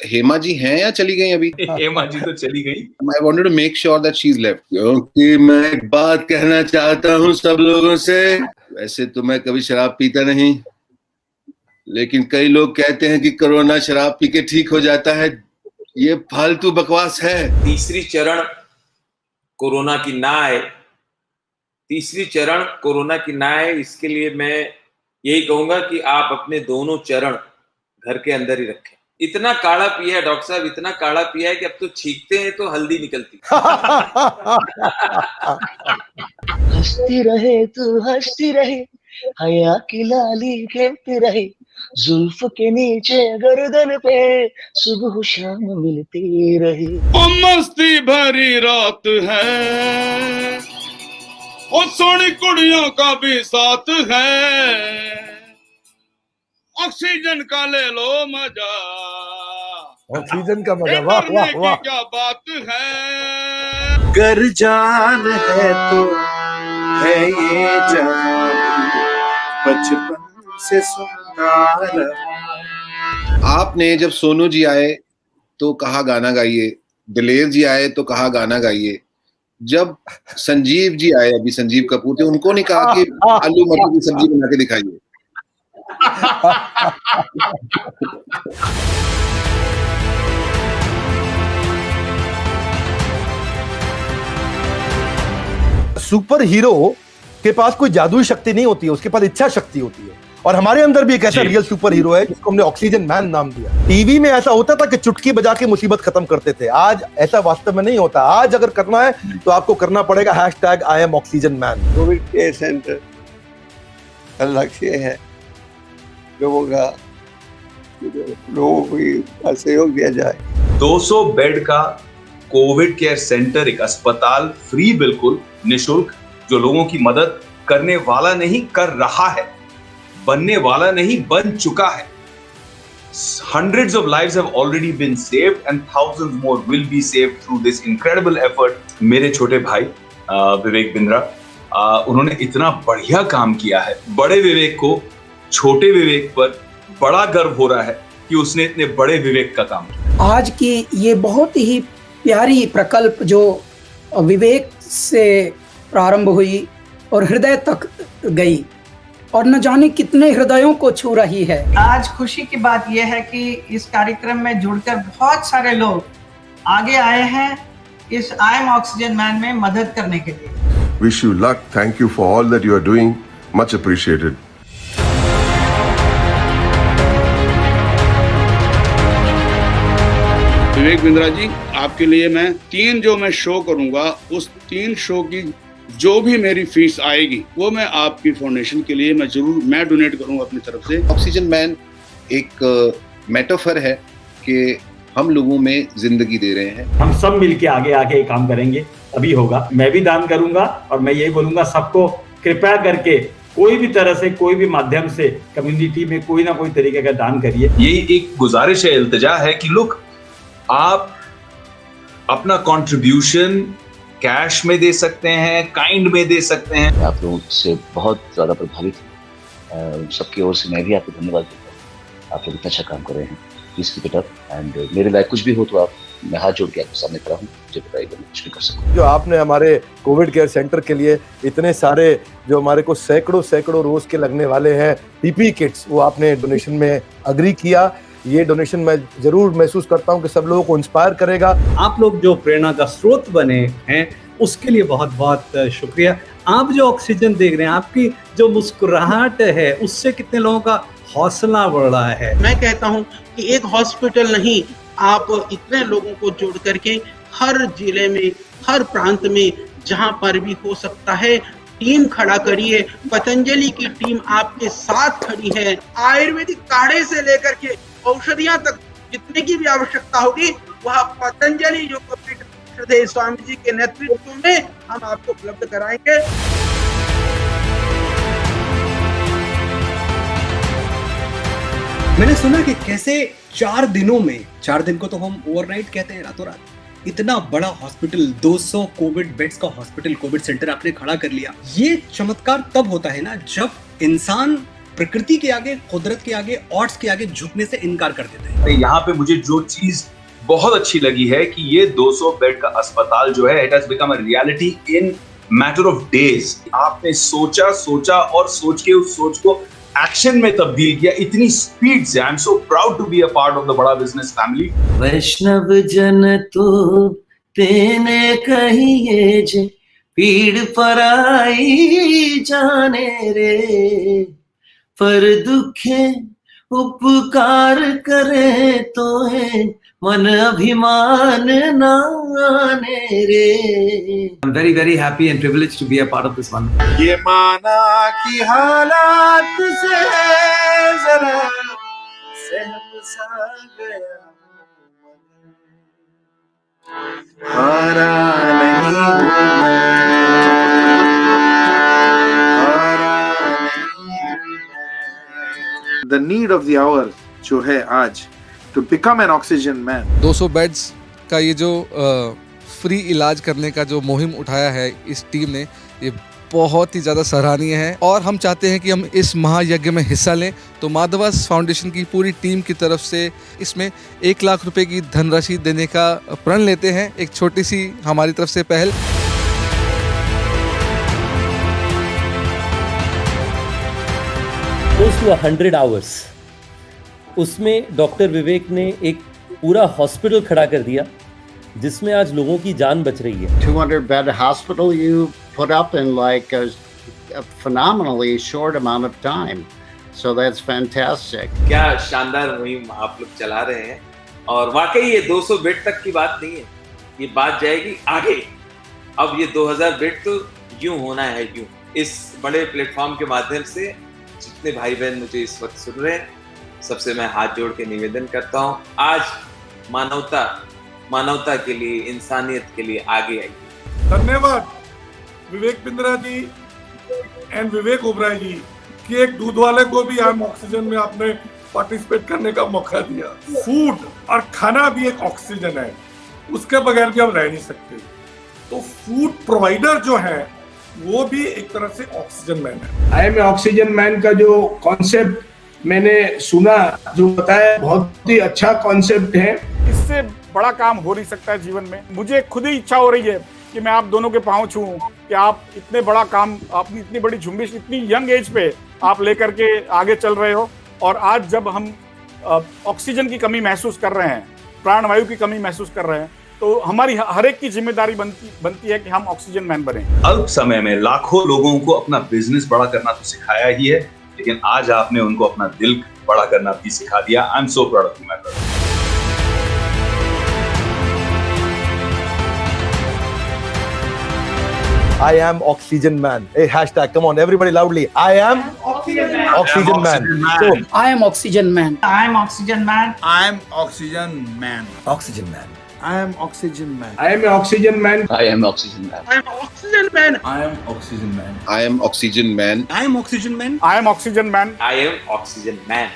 हेमा जी हैं या चली गई अभी? हेमा जी तो चली गई। I wanted to make sure that she's left. क्योंकि मैं एक बात कहना चाहता हूँ सब लोगों से। वैसे तो मैं कभी शराब पीता नहीं, लेकिन कई लोग कहते हैं कि कोरोना शराब पी के ठीक हो जाता है। ये फालतू बकवास है। तीसरी चरण कोरोना की ना आए, तीसरी चरण कोरोना की ना आए, इसके लिए मैं यही कहूंगा कि आप अपने दोनों चरण घर के अंदर ही रखें। इतना काढ़ा पिया है डॉक्टर साहब, इतना काढ़ा पिया है कि अब तो छींकते हैं तो हल्दी निकलती। हंसती रहे तू हंसती रहे, हया की लाली खेलती रहे, जुल्फ के नीचे गर्दन पे सुबह शाम मिलती रहे। ओ मस्ती भरी रात है, ओ सोनी कुड़ियों का भी साथ है, ऑक्सीजन का ले लो मजा, ऑक्सीजन का मजा, वाह वाह वाह, क्या बात है। कर जान है तो है ये जान, बचपन से सुनता रहा। आपने जब सोनू जी आए तो कहा गाना गाइए, दिलेर जी आए तो कहा गाना गाइए, जब संजीव जी आए, अभी संजीव कपूर थे, उनको नहीं कहा कि आलू मटर की सब्जी बना के दिखाइए। सुपर हीरो के पास कोई जादुई शक्ति नहीं होती है, उसके पास इच्छा शक्ति होती है। और हमारे अंदर भी एक ऐसा रियल सुपर हीरो है जिसको हमने ऑक्सीजन मैन नाम दिया। टीवी में ऐसा होता था कि चुटकी बजा के मुसीबत खत्म करते थे, आज ऐसा वास्तव में नहीं होता। आज अगर करना है तो आपको करना पड़ेगा #IamOxygenMan। कोविड केयर सेंटर का लक्ष्य है लोगों को सहयोग दिया जाए। 200 बेड का कोविड केयर सेंटर, एक अस्पताल, फ्री, बिल्कुल निशुल्क, जो लोगों की मदद करने वाला नहीं, कर रहा है, बनने वाला नहीं, बन चुका है। Hundreds of lives have already been saved and thousands more will be saved through this incredible effort। मेरे छोटे भाई विवेक बिंद्रा, उन्होंने इतना बढ़िया काम किया है। बड़े विवेक को छोटे विवेक पर बड़ा गर्व हो रहा है कि उसने इतने बड़े विवेक का काम किया। आज की ये बहुत ही प्यारी प्रकल्प जो विवेक से प्रारंभ हुई और हृदय तक गई और न जाने कितने हृदयों को छू रही है। आज खुशी की बात यह है कि इस कार्यक्रम में जुड़कर बहुत सारे लोग आगे आए हैं इस आई एम ऑक्सीजन मैन में मदद करने के लिए। Wish you luck. Thank you for all that you are doing. Much appreciated. Vivek Bindra ji, आपके लिए मैं 3 जो मैं शो करूंगा, उस 3 शो की जो भी मेरी फीस आएगी वो मैं आपकी फाउंडेशन के लिए मैं डोनेट करूंगा अपनी तरफ से। ऑक्सीजन मैन एक मेटाफर है कि हम लोगों में जिंदगी दे रहे हैं। हम सब मिलके आगे काम करेंगे, अभी होगा। मैं भी दान करूंगा और मैं ये बोलूंगा सबको, कृपया करके कोई भी तरह से, कोई भी माध्यम से कम्युनिटी में कोई ना कोई तरीके का दान करिए। ये एक गुजारिश है, इल्तिजा है कि लोग आप अपना कंट्रीब्यूशन कैश में दे सकते हैं, काइंड में दे सकते हैं। आप लोगों से बहुत ज्यादा प्रभावित हूँ, सबकी ओर से मैं भी आपको धन्यवाद देता हूँ। आप लोग इतना अच्छा काम कर रहे हैं, please keep it up. And मेरे लायक कुछ भी हो तो मैं हाथ जोड़ के आपके सामने खड़ा हूँ, मुझे बताइएगा, मैं कुछ भी कर सकूँ। जो आपने हमारे कोविड केयर सेंटर के लिए इतने सारे, जो हमारे को सैकड़ों रोज के लगने वाले हैं पीपी किट्स, वो आपने डोनेशन में एग्री किया। ये डोनेशन मैं जरूर महसूस करता हूँ कि सब लोगों को इंस्पायर करेगा। आप लोग जो प्रेरणा का स्रोत बने हैं उसके लिए बहुत बहुत शुक्रिया। आप जो ऑक्सीजन देख रहे हैं, आपकी जो मुस्कुराहट है, उससे कितने लोगों का हौसला बढ़ रहा है। मैं कहता हूं कि एक हॉस्पिटल नहीं, आप इतने लोगों को जोड़ करके हर जिले में, हर प्रांत में जहां पर भी हो सकता है टीम खड़ा करिए। पतंजलि की टीम आपके साथ खड़ी है। आयुर्वेदिक काढ़े से लेकर के औषधियां तक जितने की भी आवश्यकता होगी वह पतंजलि जो श्रद्धेय स्वामी जी के नेतृत्व में हम आपको उपलब्ध कराएंगे। मैंने सुना कि कैसे 4 दिनों में, 4 दिन को तो हम ओवरनाइट कहते हैं, रातों रात, इतना बड़ा हॉस्पिटल, 200 कोविड बेड्स का हॉस्पिटल, कोविड सेंटर आपने खड़ा कर लिया। ये चमत्कार तब होता है ना जब इंसान प्रकृति के आगे, कुदरत के आगे, ऑड्स के आगे झुकने से इनकार कर देते हैं। यहाँ पे मुझे जो चीज बहुत अच्छी लगी है कि ये 200 बेड का अस्पताल जो है, it has become a reality in matter of days. आपने सोचा और सोच के उस सोच को एक्शन में तब्दील किया इतनी स्पीड से। I am so proud to be a part of the बड़ा बिजनेस फैमिली। वैष्णव जन तो तेने कहिए जे पीड़ पराई जाने रे, पर दुखे उपकार करे तो है मन अभिमान नाने रे। I'm very happy and privileged to be a part of this one. ये माना कि हालात से जरा सहम सा गया, हारा नहीं हूँ मैं। The need of the hour जो है आज to become an oxygen man. 200 beds का ये जो फ्री इलाज करने का जो मुहिम उठाया है इस टीम ने, ये बहुत ही ज़्यादा सराहनीय है और हम चाहते हैं कि हम इस महायज्ञ में हिस्सा लें। तो माधवास फाउंडेशन की पूरी टीम की तरफ से इसमें 1 लाख रुपए की धनराशि देने का प्रण लेते हैं। एक छोटी सी हमारी तरफ से पहल। Close to 100 hours, उसमें डॉक्टर विवेक ने एक पूरा हॉस्पिटल खड़ा कर दिया जिसमें आज लोगों की जान बच रही है। 200 bed hospital you put up in like a phenomenally short amount of time. So that's fantastic. क्या शानदार मुहिम आप लोग चला रहे हैं और वाकई ये 200 बेड तक की बात नहीं है, ये बात जाएगी आगे। अब ये 2000 बेड तो यूं होना है, यूं इस बड़े प्लेटफॉर्म के माध्यम से जितने भाई बहन मुझे इस वक्त सुन रहे हैं सबसे मैं हाथ जोड़ के निवेदन करता हूँ, आज मानवता के लिए, इंसानियत के लिए आगे आइए। धन्यवाद विवेक बिंद्रा जी एंड विवेक ओबराय जी कि एक दूध वाले को भी हम ऑक्सीजन में आपने पार्टिसिपेट करने का मौका दिया। फूड और खाना भी एक ऑक्सीजन है, उसके बगैर भी हम रह नहीं सकते। तो फूड प्रोवाइडर जो है वो भी एक तरह से ऑक्सीजन मैन है। आई एम ऑक्सीजन मैन का जो कॉन्सेप्ट मैंने सुना, जो बताया, बहुत ही अच्छा कॉन्सेप्ट है। इससे बड़ा काम हो नहीं सकता है जीवन में। मुझे खुद ही इच्छा हो रही है कि मैं आप दोनों के पांव छूऊं कि आप इतने बड़ा काम, आपने इतनी बड़ी झुंबिश इतनी यंग एज पे आप लेकर के आगे चल रहे हो। और आज जब हम ऑक्सीजन की कमी महसूस कर रहे हैं, प्राणवायु की कमी महसूस कर रहे हैं, तो हमारी हर एक की जिम्मेदारी बनती है कि हम ऑक्सीजन मैन बने। अल्प समय में लाखों लोगों को अपना बिजनेस बड़ा करना तो सिखाया ही है, लेकिन आज आपने उनको अपना दिल बड़ा करना भी सिखा दिया। आई am so proud of you my brother. I am oxygen man. Hey, hashtag, come on, everybody loudly. I am oxygen man. So, I am oxygen man. I am oxygen man. I am oxygen man. oxygen man. I am oxygen man. I am oxygen man. I am oxygen man. I am oxygen man. I am oxygen man. I am oxygen man. I am oxygen man. I am oxygen man. I am oxygen man.